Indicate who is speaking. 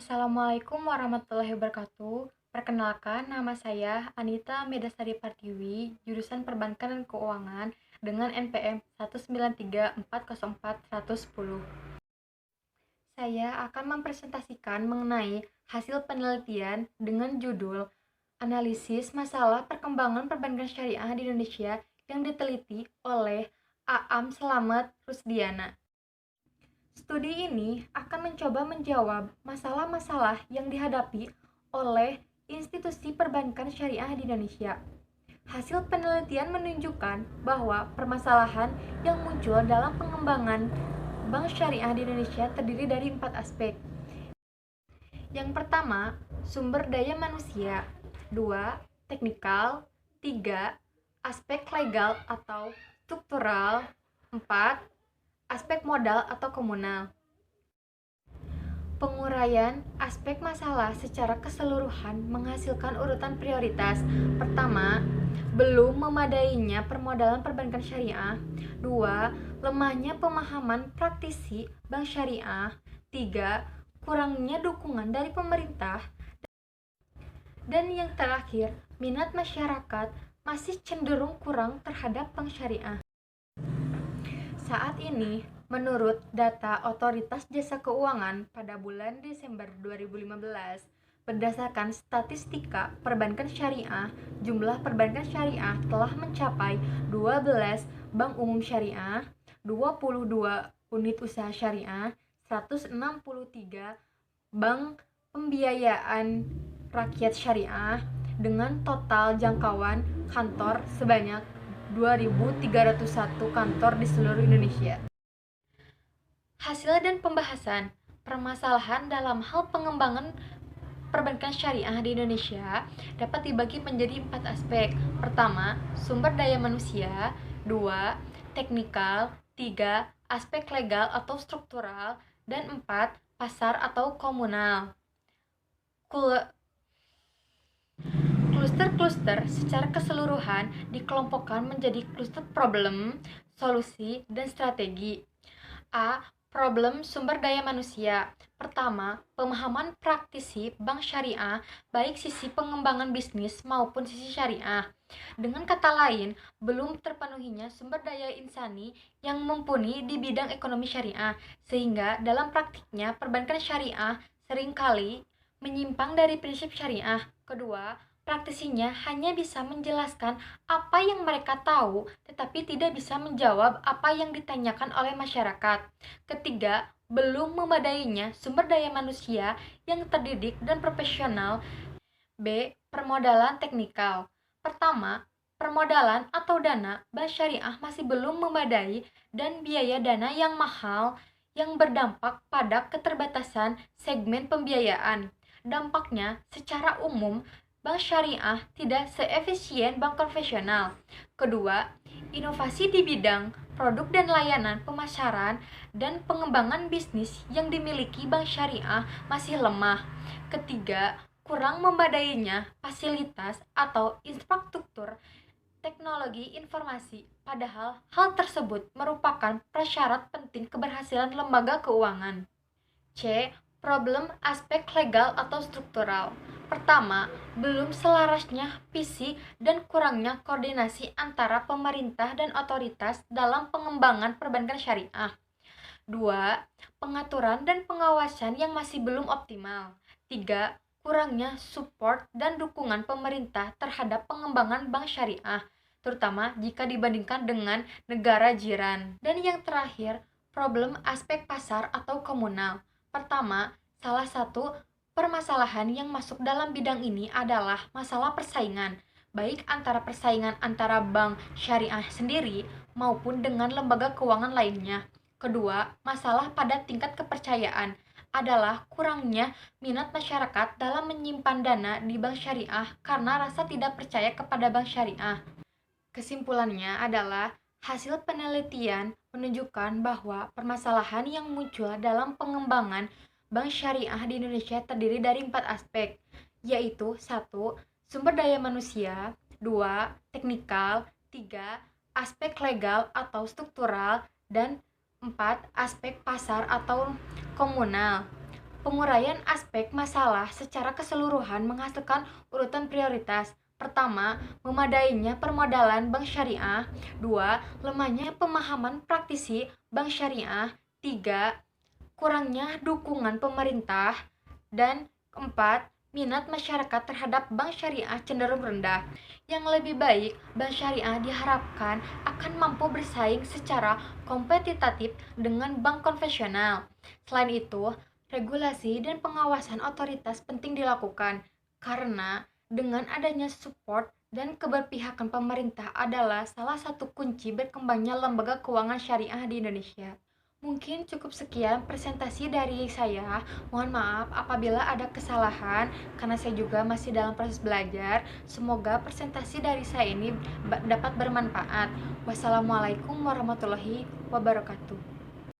Speaker 1: Assalamualaikum warahmatullahi wabarakatuh. Perkenalkan, nama saya Anita Medasari Partiwi, jurusan Perbankan dan Keuangan dengan NPM 193404110. Saya akan mempresentasikan mengenai hasil penelitian dengan judul Analisis Masalah Perkembangan Perbankan Syariah di Indonesia yang diteliti oleh Aam Slamet Rusdiana. Studi ini akan mencoba menjawab masalah-masalah yang dihadapi oleh institusi perbankan syariah di Indonesia. Hasil penelitian menunjukkan bahwa permasalahan yang muncul dalam pengembangan bank syariah di Indonesia terdiri dari 4 aspek. Yang pertama, sumber daya manusia. 2, teknikal. 3, aspek legal atau struktural. 4, aspek modal atau komunal. Penguraian aspek masalah secara keseluruhan menghasilkan urutan prioritas. Pertama, belum memadainya permodalan perbankan syariah. 2, lemahnya pemahaman praktisi bank syariah. 3, kurangnya dukungan dari pemerintah. Dan yang terakhir, minat masyarakat masih cenderung kurang terhadap bank syariah. Saat ini, menurut data Otoritas Jasa Keuangan pada bulan Desember 2015, berdasarkan statistika perbankan syariah, jumlah perbankan syariah telah mencapai 12 bank umum syariah, 22 unit usaha syariah, 163 bank pembiayaan rakyat syariah, dengan total jangkauan kantor sebanyak 2.301 kantor di seluruh Indonesia. Hasil dan pembahasan permasalahan dalam hal pengembangan perbankan syariah di Indonesia dapat dibagi menjadi 4 aspek. Pertama, sumber daya manusia. 2, teknikal. 3, aspek legal atau struktural. Dan 4, pasar atau komunal. Kluster-kluster secara keseluruhan dikelompokkan menjadi kluster problem, solusi, dan strategi. A. Problem sumber daya manusia. Pertama, pemahaman praktisi bank syariah, baik sisi pengembangan bisnis maupun sisi syariah. Dengan kata lain, belum terpenuhinya sumber daya insani yang mumpuni di bidang ekonomi syariah, sehingga dalam praktiknya perbankan syariah seringkali menyimpang dari prinsip syariah. Kedua, praktisinya hanya bisa menjelaskan apa yang mereka tahu, tetapi tidak bisa menjawab apa yang ditanyakan oleh masyarakat. Ketiga, belum memadainya sumber daya manusia yang terdidik dan profesional. B. Permodalan teknikal. Pertama, permodalan atau dana bank syariah masih belum memadai dan biaya dana yang mahal yang berdampak pada keterbatasan segmen pembiayaan. Dampaknya, secara umum, bank syariah tidak seefisien bank konvensional. Kedua, inovasi di bidang produk dan layanan pemasaran dan pengembangan bisnis yang dimiliki bank syariah masih lemah. Ketiga, kurang memadainya fasilitas atau infrastruktur teknologi informasi, padahal hal tersebut merupakan prasyarat penting keberhasilan lembaga keuangan. C. Problem aspek legal atau struktural. Pertama, belum selarasnya visi dan kurangnya koordinasi antara pemerintah dan otoritas dalam pengembangan perbankan syariah. 2. Pengaturan dan pengawasan yang masih belum optimal. 3. Kurangnya support dan dukungan pemerintah terhadap pengembangan bank syariah, terutama jika dibandingkan dengan negara jiran. Dan yang terakhir, problem aspek pasar atau komunal. Pertama, salah satu permasalahan yang masuk dalam bidang ini adalah masalah persaingan, baik antara persaingan antara bank syariah sendiri maupun dengan lembaga keuangan lainnya. Kedua, masalah pada tingkat kepercayaan adalah kurangnya minat masyarakat dalam menyimpan dana di bank syariah karena rasa tidak percaya kepada bank syariah. Kesimpulannya adalah hasil penelitian menunjukkan bahwa permasalahan yang muncul dalam pengembangan bank syariah di Indonesia terdiri dari 4 aspek, yaitu 1. Sumber daya manusia. 2. Teknikal. 3. Aspek legal atau struktural. Dan 4. Aspek pasar atau komunal. Penguraian aspek masalah secara keseluruhan menghasilkan urutan prioritas. Pertama, memadainya permodalan bank syariah. Dua, lemahnya pemahaman praktisi bank syariah. Tiga, kurangnya dukungan pemerintah. Dan keempat, minat masyarakat terhadap bank syariah cenderung rendah. Yang lebih baik, bank syariah diharapkan akan mampu bersaing secara kompetitif dengan bank konvensional. Selain itu, regulasi dan pengawasan otoritas penting dilakukan karena dengan adanya support dan keberpihakan pemerintah adalah salah satu kunci berkembangnya lembaga keuangan syariah di Indonesia. Mungkin cukup sekian presentasi dari saya. Mohon maaf apabila ada kesalahan karena saya juga masih dalam proses belajar. Semoga presentasi dari saya ini dapat bermanfaat. Wassalamualaikum warahmatullahi wabarakatuh.